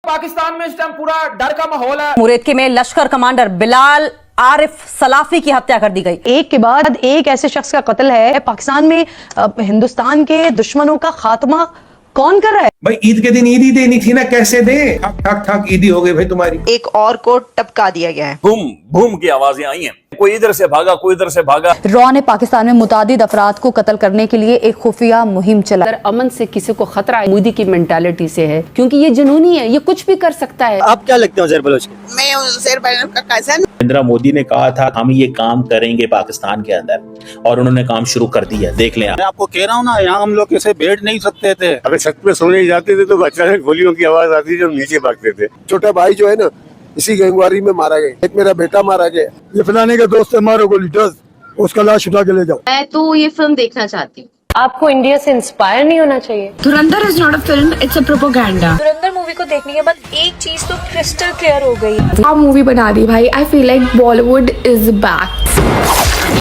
पाकिस्तान में इस टाइम पूरा डर का माहौल है। मुरेदके में लश्कर कमांडर बिलाल आरिफ सलाफी की हत्या कर दी गई। एक के बाद एक ऐसे शख्स का कत्ल है। पाकिस्तान में हिंदुस्तान के दुश्मनों का खात्मा कौन कर रहा है? भाई ईद के दिन ईदी देनी थी ना, कैसे दे? ठक ठक ठक ईदी हो गई भाई तुम्हारी। एक और को टपका दिया गया है। बूम बूम की आवाजें आई हैं, कोई इधर से भागा कोई इधर से भागा। रॉ ने पाकिस्तान में मुतादिद अफराद को कत्ल करने के लिए एक खुफिया मुहिम चलाई। अगर अमन से किसी को खतरा है मोदी की मेंटालिटी से है, क्योंकि ये जुनूनी है, ये कुछ भी कर सकता है। आप क्या लगते हो उज़ैर बलोच? मैं उज़ैर बलोच का कज़न। नरेंद्र मोदी ने कहा था हम ये काम करेंगे पाकिस्तान के अंदर, और उन्होंने काम शुरू कर दिया। देख लें, मैं आपको कह रहा हूँ ना, यहाँ हम लोग ऐसे बैठ नहीं सकते थे। अगर छत पे सोने जाते थे तो अचानक गोलियों की आवाज आती थी, हम नीचे भागते थे। छोटा भाई जो है ना, इसी गैंगवारी में मारा गया। एक मेरा बेटा मारा गया। ये फलाने का दोस्त है, मारो गोली, उसका लाश उठा के ले जाओ। मैं तो ये फिल्म देखना चाहती हूँ। आपको इंडिया से इंस्पायर नहीं होना चाहिए? धुरंधर is not a film, it's a propaganda. Dhurandhar movie को देखने के बाद एक चीज तो क्रिस्टल क्लियर हो गई। आप मूवी बना दी भाई। I feel like Bollywood is back.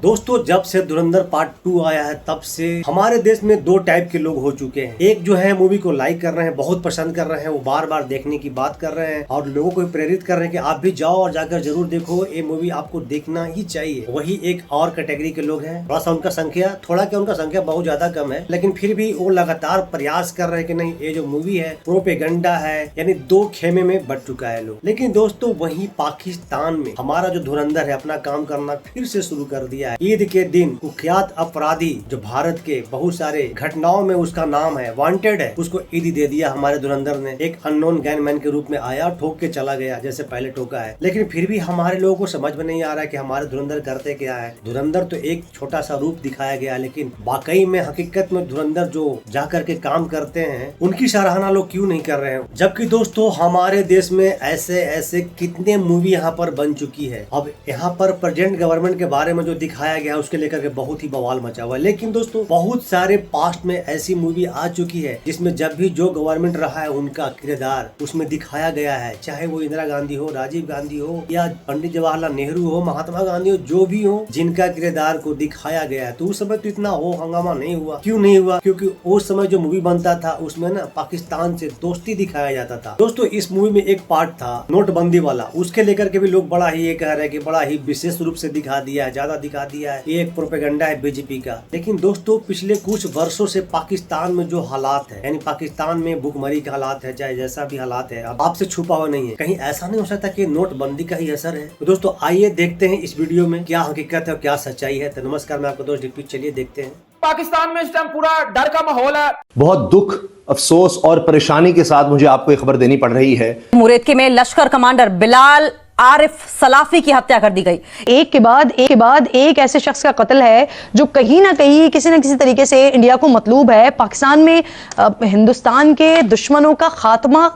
दोस्तों, जब से धुरंधर पार्ट 2 आया है तब से हमारे देश में दो टाइप के लोग हो चुके हैं। एक जो है मूवी को लाइक कर रहे हैं, बहुत पसंद कर रहे हैं, वो बार बार देखने की बात कर रहे हैं और लोगों को प्रेरित कर रहे हैं कि आप भी जाओ और जाकर जरूर देखो, ये मूवी आपको देखना ही चाहिए। वही एक और कैटेगरी के लोग हैं, थोड़ा सा उनका संख्या, थोड़ा क्या उनका संख्या बहुत ज्यादा कम है, लेकिन फिर भी वो लगातार प्रयास कर रहे हैं कि नहीं, ये जो मूवी है प्रोपेगेंडा है, यानी दो खेमे में बट चुका है लोग। लेकिन दोस्तों, वही पाकिस्तान में हमारा जो धुरंधर है अपना काम करना फिर से शुरू कर दिया है। ईद के दिन कुख्यात अपराधी जो भारत के बहुत सारे घटनाओं में उसका नाम है, वांटेड है, उसको ईदी दे दिया हमारे धुरंधर ने। एक अननोन गैंगमैन के रूप में आया, ठोक के चला गया जैसे पहले ठोका है। लेकिन फिर भी हमारे लोगों को समझ में नहीं आ रहा है कि हमारे धुरंधर करते क्या है। धुरंधर तो एक छोटा सा रूप दिखाया गया, लेकिन वाकई में हकीकत में धुरंधर जो जाकर के काम करते हैं उनकी सराहना लोग क्यों नहीं कर रहे हैं? जबकि दोस्तों, हमारे देश में ऐसे ऐसे कितने मूवी यहाँ पर बन चुकी है। अब यहाँ पर प्रेजेंट गवर्नमेंट के बारे में जो दिखाया गया उसके लेकर के बहुत ही बवाल मचा हुआ है। लेकिन दोस्तों, बहुत सारे पास्ट में ऐसी मूवी आ चुकी है जिसमें जब भी जो गवर्नमेंट रहा है उनका किरदार उसमें दिखाया गया है, चाहे वो इंदिरा गांधी हो, राजीव गांधी हो, या पंडित जवाहरलाल नेहरू हो, महात्मा गांधी हो, जो भी हो, जिनका किरदार को दिखाया गया है। तो उस समय तो इतना हो हंगामा नहीं हुआ। क्यों नहीं हुआ? क्योंकि उस समय जो मूवी बनता था उसमें ना पाकिस्तान से दोस्ती दिखाया जाता था। दोस्तों, इस मूवी में एक पार्ट था नोटबंदी वाला, उसके लेकर के भी लोग बड़ा ही ये कह रहे हैं कि बड़ा ही विशेष रूप से दिखा दिया है, ज्यादा दिखा दिया है, ये एक प्रोपेगेंडा है बीजेपी का। लेकिन दोस्तों, पिछले कुछ वर्षों से पाकिस्तान में जो हालात है, यानी पाकिस्तान में भूखमरी के हालात है, चाहे जैसा भी हालात है, अब आपसे छुपा हुआ नहीं है। कहीं ऐसा नहीं हो सकता कि नोटबंदी का ही असर है? तो दोस्तों, आइए देखते हैं इस वीडियो में क्या हकीकत है और क्या सच्चाई है। तो नमस्कार, मैं आपका दोस्त डिप्टी, चलिए देखते हैं। पाकिस्तान में इस टाइम पूरा डर का माहौल है। बहुत दुख, अफसोस और परेशानी के साथ मुझे आपको ये खबर देनी पड़ रही है। मुरेदके में लश्कर कमांडर बिलाल आरिफ सलाफी की हत्या कर दी गई। एक के बाद एक ऐसे शख्स का कत्ल है जो कहीं ना कहीं किसी न किसी तरीके से इंडिया को मतलूब है। पाकिस्तान में हिंदुस्तान के दुश्मनों का खात्मा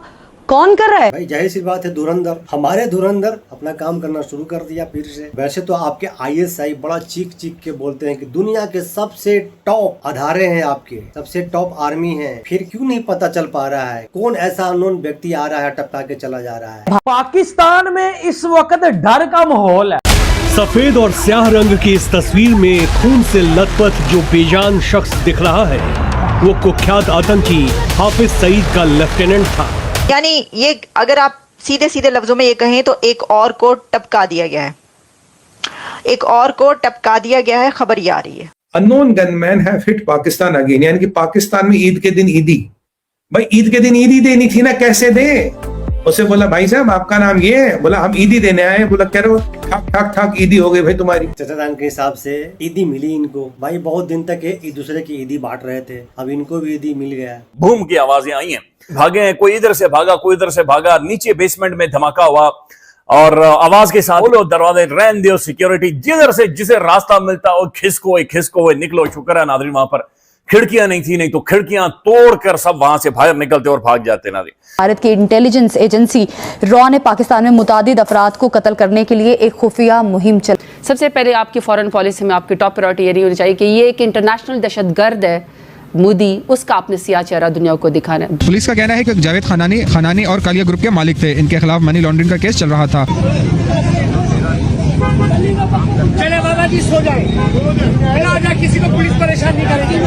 कौन कर रहा है? भाई जाहिर सी बात है, धुरंधर, हमारे धुरंधर अपना काम करना शुरू कर दिया फिर से। वैसे तो आपके ISI बड़ा चीख चीख के बोलते हैं कि दुनिया के सबसे टॉप अधारे हैं, आपके सबसे टॉप आर्मी है, फिर क्यों नहीं पता चल पा रहा है कौन ऐसा अननोन व्यक्ति आ रहा है, टपका के चला जा रहा है? पाकिस्तान में इस वक्त डर का माहौल है। सफेद और स्याह रंग की इस तस्वीर में खून से लथपथ जो बेजान शख्स दिख रहा है वो कुख्यात आतंकी हाफिज सईद का लेफ्टिनेंट था। यानी ये अगर आप सीधे सीधे लफ्जों में ये कहें तो एक और को टपका दिया गया है, एक और को टपका दिया गया है, खबर ये आ रही है। अननोन गनमैन है फिट पाकिस्तान अगेन, यानी कि पाकिस्तान में ईद के दिन ईदी। भाई ईद के दिन ईदी देनी थी ना, कैसे दे? उसे बोला भाई साहब आपका नाम ये है, बोला हम ईदी देने आए। बोला कह रहे हो ठक ठक ठक ईदी हो गई भाई तुम्हारी। चचादान के हिसाब से ईदी मिली इनको। भाई बहुत दिन तक एक दूसरे की ईदी बांट रहे थे, अब इनको भी ईदी मिल गया। बूम की आवाजें आई हैं, भागे हैं, कोई इधर से भागा कोई इधर से भागा। नीचे बेसमेंट में धमाका हुआ और आवाज के साथ बोलो दरवाजे रैन दियो सिक्योरिटी, जिधर से जिसे रास्ता मिलता हो खिसको निकलो। शुक्र है नाज़रीन वहां पर खिड़कियां नहीं थी, नहीं तो खिड़कियां तोड़कर सब वहां से बाहर निकलते और भाग जाते। नाज़रीन, भारत की इंटेलिजेंस एजेंसी रॉ ने पाकिस्तान में मुतादिद अफराद को कत्ल करने के लिए एक खुफिया मुहिम चलाई। सबसे पहले आपकी फॉरेन पॉलिसी में आपकी टॉप प्रायोरिटी ये नहीं होनी चाहिए कि ये एक इंटरनेशनल दहशतगर्द है मोदी, उसका आपने सिया चेहरा दुनिया को दिखाना है। पुलिस का कहना है कि जावेद खानानी और कालिया ग्रुप के मालिक थे, इनके खिलाफ मनी लॉन्ड्रिंग का केस चल रहा था। चले बाबा जी सो जाए, किसी को पुलिस परेशान नहीं करेगी।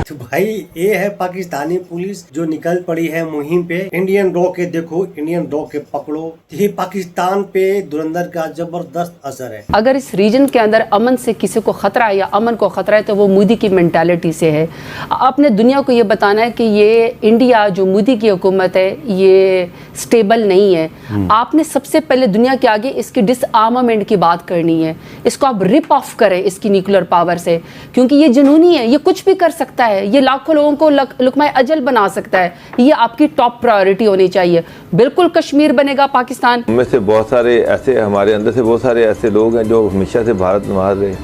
तो भाई ये है पाकिस्तानी पुलिस जो निकल पड़ी है मुहिम पे, इंडियन रॉ के देखो, इंडियन रॉ के पकड़ो। ये पाकिस्तान पे धुरंधर का जबरदस्त असर है। अगर इस रीजन के अंदर अमन से किसी को खतरा है या अमन को खतरा है तो वो मोदी की मेंटालिटी से है। आपने दुनिया को ये बताना है कि ये इंडिया जो मोदी की हुकूमत है ये स्टेबल नहीं है। आपने सबसे पहले दुनिया के आगे इसकी डिसआर्मामेंट की बात करनी है। इसको आप रिप ऑफ करें इसकी न्यूक्लियर पावर से, क्योंकि ये जुनूनी है, ये कुछ भी कर सकता है, ये लाखों लोगों को लुकमा अजल बना सकता है। ये आपकी टॉप प्रायोरिटी होनी चाहिए। बिल्कुल कश्मीर बनेगा पाकिस्तान। में से बहुत सारे ऐसे, हमारे अंदर से बहुत सारे ऐसे लोग हैं जो हमेशा से भारत नवाज रहे,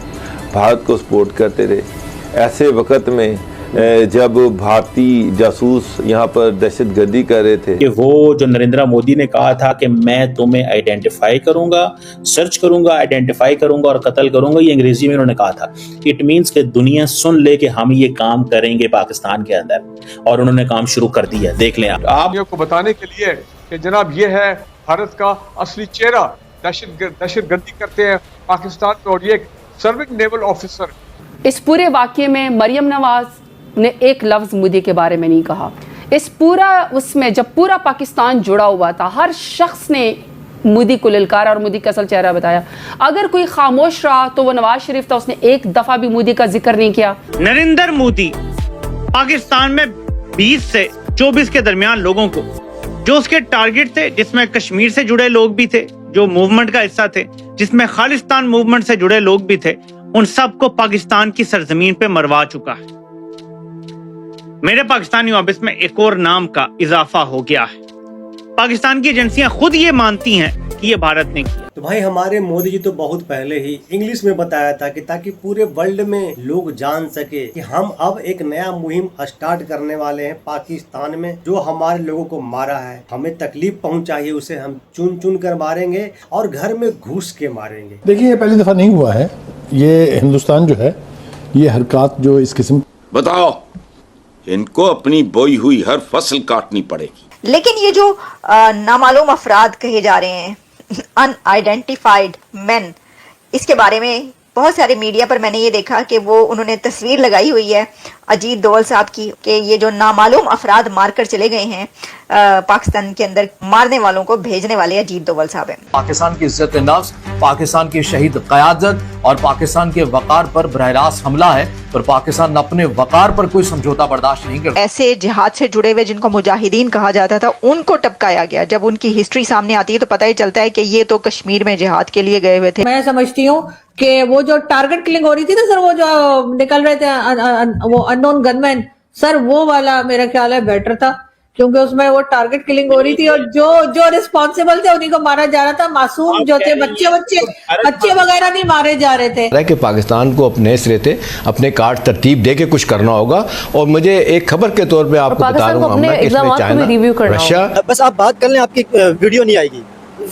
भारत को सपोर्ट करते रहे। ऐसे वक्त में जब भारतीय जासूस यहाँ पर दहशतगर्दी कर रहे थे, कि वो जो नरेंद्र मोदी ने कहा था कि मैं तुम्हें आइडेंटिफाई करूंगा, सर्च करूंगा, आइडेंटिफाई करूंगा और कत्ल करूंगा, ये अंग्रेजी में उन्होंने कहा था। इट मींस कि दुनिया सुन ले कि हम ये काम करेंगे पाकिस्तान के अंदर, और उन्होंने काम शुरू कर दिया। देख लें आप को बताने के लिए कि जनाब ये है भारत का असली चेहरा, दहशतगर्दी करते हैं पाकिस्तान में, और ये एक सर्विंग नेवल ऑफिसर। इस पूरे वाकये में मरियम नवाज ने एक लफ्ज़ मोदी के बारे में नहीं कहा। इस पूरा उसमें जब पूरा पाकिस्तान जुड़ा हुआ था, हर शख्स ने मोदी को ललकारा और मोदी का असल चेहरा बताया। अगर कोई खामोश रहा तो वो नवाज शरीफ था, उसने एक दफ़ा भी मोदी का जिक्र नहीं किया। नरेंद्र मोदी पाकिस्तान में 20 से 24 के दरमियान लोगों को, जो उसके टारगेट थे, जिसमें कश्मीर से जुड़े लोग भी थे, जो मूवमेंट का हिस्सा थे, जिसमें खालिस्तान मूवमेंट से जुड़े लोग भी थे, उन सबको पाकिस्तान की सरजमीन पे मरवा चुका है। मेरे पाकिस्तानी वापस में एक और नाम का इजाफा हो गया है। पाकिस्तान की एजेंसियां खुद ये मानती हैं कि ये भारत ने किया। तो भाई हमारे मोदी जी तो बहुत पहले ही इंग्लिश में बताया था कि ताकि पूरे वर्ल्ड में लोग जान सके कि हम अब एक नया मुहिम स्टार्ट करने वाले हैं पाकिस्तान में। जो हमारे लोगों को मारा है, हमें तकलीफ पहुंचाई है, उसे हम चुन चुन कर मारेंगे और घर में घुस के मारेंगे। देखिए ये पहली दफा नहीं हुआ है, ये हिंदुस्तान जो है ये हरकत जो इस किस्म। बताओ, इनको अपनी बोई हुई हर फसल काटनी पड़ेगी। लेकिन ये जो नामालूम अफराद कहे जा रहे हैं, अनआइडेंटिफाइड मैन, इसके बारे में बहुत सारे मीडिया पर मैंने ये देखा कि वो उन्होंने तस्वीर लगाई हुई है अजीत दोवल साहब की कि ये जो नामालूम अफराद मारकर चले गए हैं पाकिस्तान के अंदर, मारने वालों को भेजने वाले अजीत दोवल साहब हैं। पाकिस्तान की इज्जत नफ्स, पाकिस्तान की शहीद क़यादत और पाकिस्तान के वकार पर बरह रास्त हमला है, पर पाकिस्तान अपने वकार पर कोई समझौता बर्दाश्त नहीं करता। ऐसे जिहाद से जुड़े हुए जिनको मुजाहिदीन कहा जाता था, उनको टपकाया गया। जब उनकी हिस्ट्री सामने आती है तो पता ही चलता है कि ये तो कश्मीर में जिहाद के लिए गए हुए थे। मैं समझती हूँ कि वो जो टारगेट किलिंग हो रही थी ना सर, वो जो निकल रहे थे वो अननोन गनमैन, सर वो वाला मेरा ख्याल है बेटर था, क्योंकि उसमें वो टारगेट किलिंग हो रही थी और जो रिस्पॉन्सिबल थे उन्हीं को मारा जा रहा था। मासूम जो थे, बच्चे वगैरह नहीं मारे जा रहे थे। कि पाकिस्तान को अपने सिरे से अपने कार्ड तरतीब दे के कुछ करना होगा। और मुझे एक खबर के तौर पे आपको बता दूं, इसमें चाइना, रशिया। बस आप बात कर लें, आपकी वीडियो नहीं आएगी,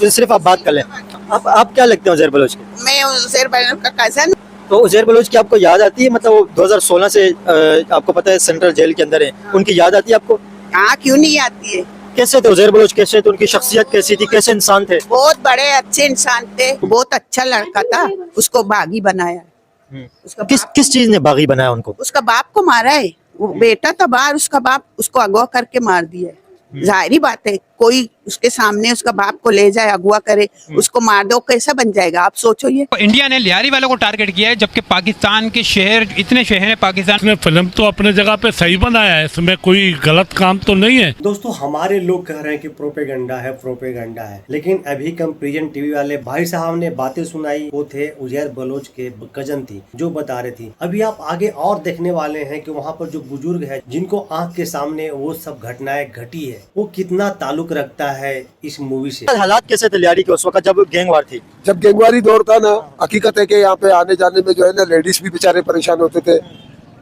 सिर्फ आप बात कर लें। आप क्या लगते हैं उज़ैर बलोच के? मैं उज़ैर बलोच का कज़न। तो उज़ैर बलोच की आपको याद आती है? मतलब वो 2016 से आपको पता है सेंट्रल जेल के अंदर है, उनकी याद आती है आपको? हाँ, क्यों नहीं आती है। कैसे थे उज़ैर बलोच, कैसे थे, उनकी शख्सियत कैसी थी, कैसे इंसान थे? बहुत बड़े अच्छे इंसान थे, बहुत अच्छा लड़का था। उसको बागी बनाया। किस चीज ने बागी बनाया उनको? उसका बाप को मारा है, वो बेटा था बाहर, उसका बाप उसको अगवा करके मार दिया। जाहिर बात है, कोई उसके सामने उसका बाप को ले जाए, अगवा करे, उसको मार दो, कैसा बन जाएगा आप सोचो। ये इंडिया ने लियारी वालों को टारगेट किया है, जबकि पाकिस्तान के शहर, इतने शहर है पाकिस्तान में। फिल्म तो अपने जगह पे सही बनाया है, इसमें कोई गलत काम तो नहीं है। दोस्तों, हमारे लोग कह रहे हैं कि प्रोपेगेंडा है, प्रोपेगेंडा है, लेकिन अभी कंपैरिजन टीवी वाले भाई साहब ने बातें सुनाई, वो थे उज़ैर बलोच के कजन थी जो बता रही थी। अभी आप आगे और देखने वाले हैं कि वहाँ पर जो बुजुर्ग है, जिनको आंख के सामने वो सब घटनाएं घटी है, वो कितना ताल्लुक रखता है इस मूवी से। हालात कैसे थे लियारी के उस वक्त जब गैंगवार थी? जब गैंगवारी दौर था ना, हकीकत है कि यहाँ पे आने जाने में जो है ना, लेडीज भी बेचारे परेशान होते थे,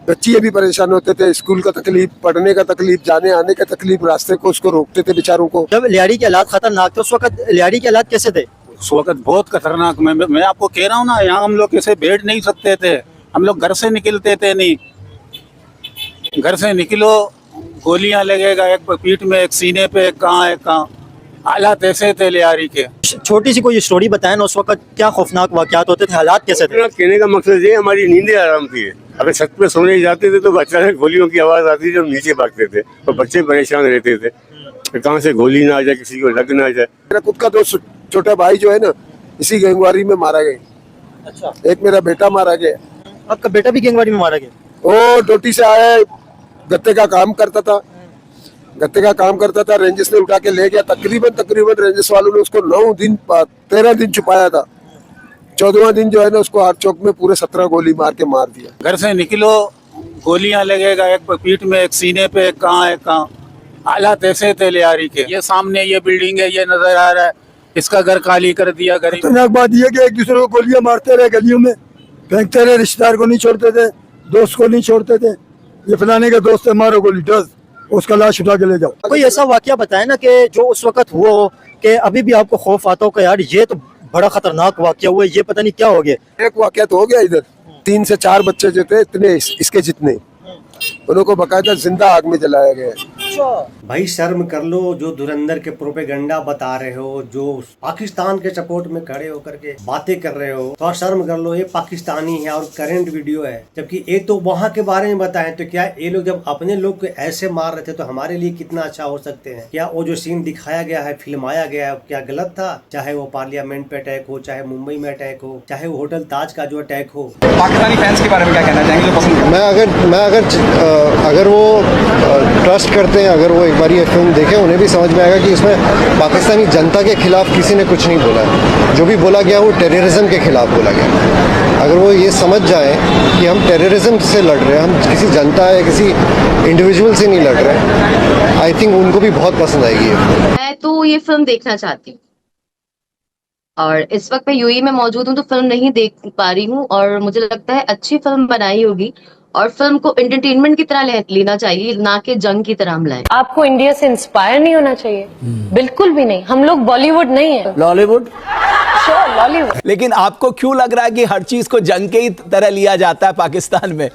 बच्चे भी परेशान होते थे, स्कूल का तकलीफ, पढ़ने का तकलीफ, जाने आने का तकलीफ, रास्ते को उसको रोकते थे बेचारों को। जब लियारी के हालात खतरनाक थे, उस वक्त लियारी के हालात कैसे थे? उस वक्त बहुत खतरनाक। मैं आपको कह रहा हूँ ना, यहाँ हम लोग ऐसे बैठ नहीं सकते थे, हम लोग घर से निकलते थे नहीं। घर से निकलो, गोलियां लगेगा, एक पीठ में, एक सीने पे, एक कहाँ। हालात ऐसे थे लियारी के। छोटी सी कोई स्टोरी बताएं ना, उस वक्त क्या खौफनाक वाकयात होते थे, हालात कैसे थे? कहने का मकसद ये, हमारी नींदें आराम थी, अगर छत पे सोने जाते थे तो अचानक गोलियों की आवाज आती थी, जब नीचे भागते थे तो बच्चे परेशान रहते थे कि कहाँ से गोली ना आ जाए, किसी को लग ना जाए। मेरा खुद का दोस्त छोटा भाई जो है ना, इसी गैंगवारी में मारा गया। अच्छा, एक मेरा बेटा मारा गया। आपका बेटा भी गैंगवारी में मारा गया? वो ड्यूटी से आया, गत्ते का काम करता था, रेंजर्स ने उठा के ले गया। तकरीबन रेंजर्स वालों ने उसको 13 दिन छुपाया था। 14वां दिन जो है ना, उसको हर चौक में पूरे 17 गोली मार के मार दिया। घर से निकलो गोलियां लगेगा, एक पीठ में, एक सीने पे, एक कहाँ। हालात ऐसे थे लियारी के। ये सामने ये बिल्डिंग है, ये नजर आ रहा है, इसका घर खाली कर दिया। खतरनाक बात यह कि एक दूसरे को गोलियां मारते रहे, गलियों में फेंकते रहे, रिश्तेदार को नहीं छोड़ते थे, दोस्त को नहीं छोड़ते थे। ये फलाने का दोस्त है, मारो गोली, दस उसका लाश उठा के ले जाओ। कोई ऐसा वाकया बताए ना कि जो उस वक्त हुआ हो कि अभी भी आपको खौफ आता हो कि यार ये तो बड़ा खतरनाक वाकया हुआ, ये पता नहीं क्या हो गया। एक वाकया तो हो गया इधर, 3 से 4 बच्चे जो थे इतने इसके जितने, उनको बकायदा जिंदा आग में जलाया गया है। भाई शर्म कर लो, जो धुरंधर के प्रोपेगेंडा बता रहे हो, जो पाकिस्तान के सपोर्ट में खड़े होकर के बातें कर रहे हो, तो शर्म कर लो। ये पाकिस्तानी है और करंट वीडियो है, जबकि ये तो वहाँ के बारे में बताएं। तो क्या ये लोग जब अपने लोग को ऐसे मार रहे थे तो हमारे लिए कितना अच्छा हो सकते हैं? क्या वो जो सीन दिखाया गया है, फिल्माया गया है, क्या गलत था? चाहे वो पार्लियामेंट पे अटैक हो, चाहे मुंबई में अटैक हो, चाहे वो होटल ताज का जो अटैक हो। पाकिस्तानी फैंस के बारे में क्या कहना चाहेंगे जो पसंद? अगर वो ट्रस्ट करते हैं, अगर वो एक बार ये फिल्म देखें, उन्हें भी समझ में आएगा कि इसमें पाकिस्तानी जनता के खिलाफ किसी ने कुछ नहीं बोला है। जो भी बोला गया वो टेररिज्म के खिलाफ बोला गया। अगर वो ये समझ जाएं कि हम टेररिज्म से लड़ रहे हैं, हम किसी जनता या किसी इंडिविजुअल से नहीं लड़ रहे, आई थिंक उनको भी बहुत पसंद आएगी। मैं तो ये फिल्म देखना चाहती हूँ और इस वक्त मैं यूएई में मौजूद हूँ तो फिल्म नहीं देख पा रही हूँ, और मुझे लगता है अच्छी फिल्म बनाई होगी और फिल्म को एंटरटेनमें की तरह लेना चाहिए, ना कि जंग की तरह हम लाएं। आपको इंडिया से इंस्पायर नहीं होना चाहिए? बिल्कुल भी नहीं। हम लोग बॉलीवुड नहीं है, लॉलीवुड। लॉलीवुड। लेकिन आपको क्यों लग रहा है कि हर चीज को जंग के ही तरह लिया जाता है पाकिस्तान में?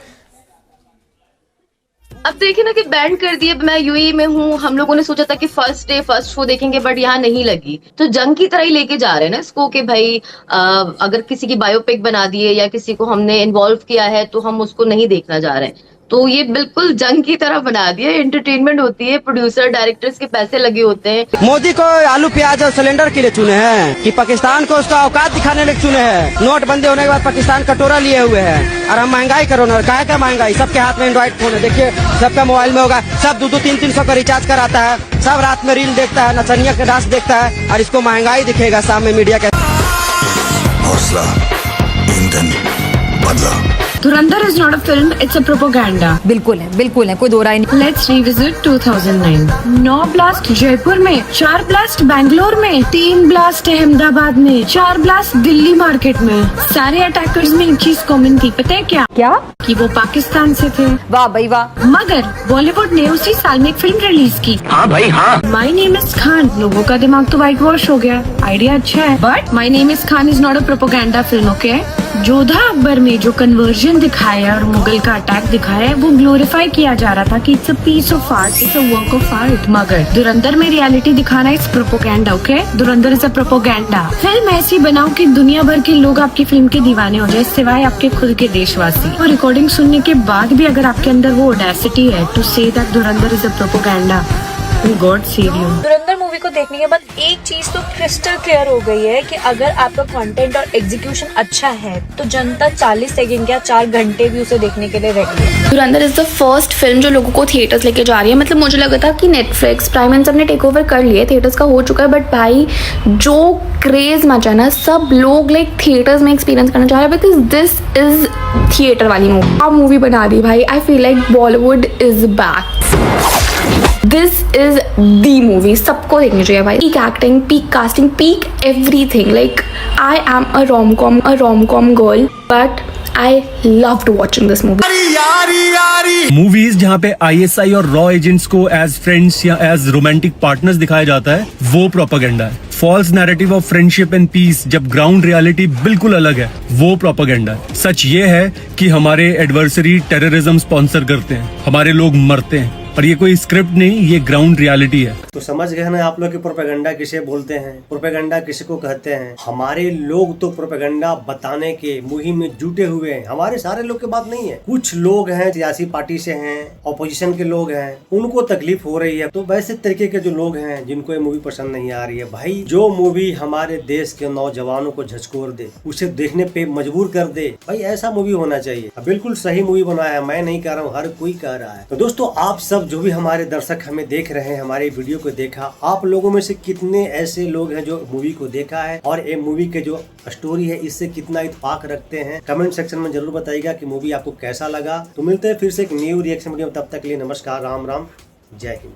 अब देखिए ना कि बैन कर दिए। मैं यूएई में हूँ, हम लोगों ने सोचा था कि फर्स्ट डे फर्स्ट शो देखेंगे, बट यहाँ नहीं लगी। तो जंग की तरह ही लेके जा रहे हैं ना इसको कि भाई अगर किसी की बायोपिक बना दिए या किसी को हमने इन्वॉल्व किया है तो हम उसको नहीं देखना जा रहे हैं। तो ये बिल्कुल जंग की तरह बना दिया। एंटरटेनमेंट होती है, प्रोड्यूसर डायरेक्टर्स के पैसे लगे होते हैं। मोदी को आलू प्याज और सिलेंडर के लिए चुने हैं कि पाकिस्तान को उसका औकात दिखाने के लिए चुने हैं? नोटबंदी होने के बाद पाकिस्तान कटोरा लिए हुए है और हम महंगाई करो ना, क्या क्या महंगाई? सबके हाथ में एंड्रॉइड फोन है, देखिए सबका मोबाइल में होगा, सब 200-300 का रिचार्ज कराता है, सब रात में रील देखता है, नचनिया का डांस देखता है, और इसको महंगाई दिखेगा सामने मीडिया के। हौसला, ईंधन, बदला। Dhurandhar is not a film, it's a propaganda. बिल्कुल है, कोई दो राय नहीं। Let's revisit 2009. 9 ब्लास्ट जयपुर में, 4 ब्लास्ट बैंगलोर में, 3 ब्लास्ट अहमदाबाद में, 4 ब्लास्ट दिल्ली मार्केट में। सारे अटैकर्स में एक चीज कॉमन थी, पता है क्या? कि वो पाकिस्तान से थे। वाह भाई वाह। मगर बॉलीवुड ने उसी साल में एक फिल्म रिलीज की। हाँ भाई हाँ। My name is Khan. लोगों का दिमाग तो वाइट वॉश हो गया, आइडिया अच्छा है, but my name is Khan is not a propaganda film, okay? Jodha Akbar में जो कन्वर्जन दिखाया और मुगल का अटैक दिखाया है वो ग्लोरीफाई किया जा रहा था कि it's a piece of art, it's a work of art. मगर धुरंधर में रियलिटी दिखाना it's propaganda, okay? Dhurandhar is a propaganda. Film ऐसी बनाओ कि दुनिया भर के लोग आपकी फिल्म के दीवाने हो जाए, सिवाय आपके खुद के देशवासी। और रिकॉर्डिंग सुनने के बाद भी अगर आपके अंदर वो ऑडेसिटी है to say that Dhurandhar is a propaganda, God save you. Dhurandhar movie को देखने के बाद एक चीज तो क्रिस्टल क्लियर हो गई है कि अगर आपका कंटेंट और एग्जीक्यूशन अच्छा है तो जनता 40 सेकंड या 4 घंटे भी उसे देखने के लिए रेडी है। धुरंधर इज द फर्स्ट फिल्म जो लोगों को थिएटर्स लेके जा रही है। मतलब मुझे लगा था कि नेटफ्लिक्स, प्राइम इन सब ने टेक ओवर कर लिया, थिएटर्स का हो चुका है, बट भाई जो क्रेज मचा ना, सब लोग लाइक थिएटर्स में एक्सपीरियंस करना चाह रहे हैं, बिकॉज दिस इज थिएटर वाली मूवी। आप मूवी बना दी भाई, I feel like Bollywood is back. This is the movie, सबको देखनी चाहिए भाई। Peak acting, peak casting, peak everything. Like I am a rom com girl, but I loved watching this movie. Movies जहाँ पे ISI और रॉ agents को as friends या एज रोमांटिक पार्टनर्स दिखाया जाता है, वो प्रोपेगेंडा है। False narrative of friendship and piece, जब ग्राउंड रियलिटी बिल्कुल अलग है, वो प्रोपेगेंडा है। सच ये है कि हमारे एडवर्सरी टेररिज्म स्पॉन्सर करते हैं, हमारे लोग मरते हैं, और ये कोई स्क्रिप्ट नहीं, ये ग्राउंड रियलिटी है। तो समझ गए ना आप लोग कि प्रोपेगेंडा किसे बोलते हैं, प्रोपेगेंडा किसी को कहते हैं। हमारे लोग तो प्रोपेगेंडा बताने के मुहिम में जुटे हुए हैं। हमारे सारे लोग की बात नहीं है, कुछ लोग हैं सियासी पार्टी से हैं, ऑपोजिशन के लोग हैं, उनको तकलीफ हो रही है। तो वैसे तरीके के जो लोग हैं जिनको ये मूवी पसंद नहीं आ रही है, भाई जो मूवी हमारे देश के नौजवानों को झकझोर दे, उसे देखने पे मजबूर कर दे, भाई ऐसा मूवी होना चाहिए। बिल्कुल सही मूवी बनाया है, मैं नहीं कह रहा हूँ, हर कोई कह रहा है। तो दोस्तों आप सब जो भी हमारे दर्शक हमें देख रहे हैं, हमारे वीडियो को देखा, आप लोगों में से कितने ऐसे लोग हैं जो मूवी को देखा है और ये मूवी के जो स्टोरी है इससे कितना इत्तेफाक रखते हैं, कमेंट सेक्शन में जरूर बताइएगा कि मूवी आपको कैसा लगा। तो मिलते हैं फिर से एक न्यू रिएक्शन वीडियो, तब तक के लिए नमस्कार, राम राम, जय हिंद।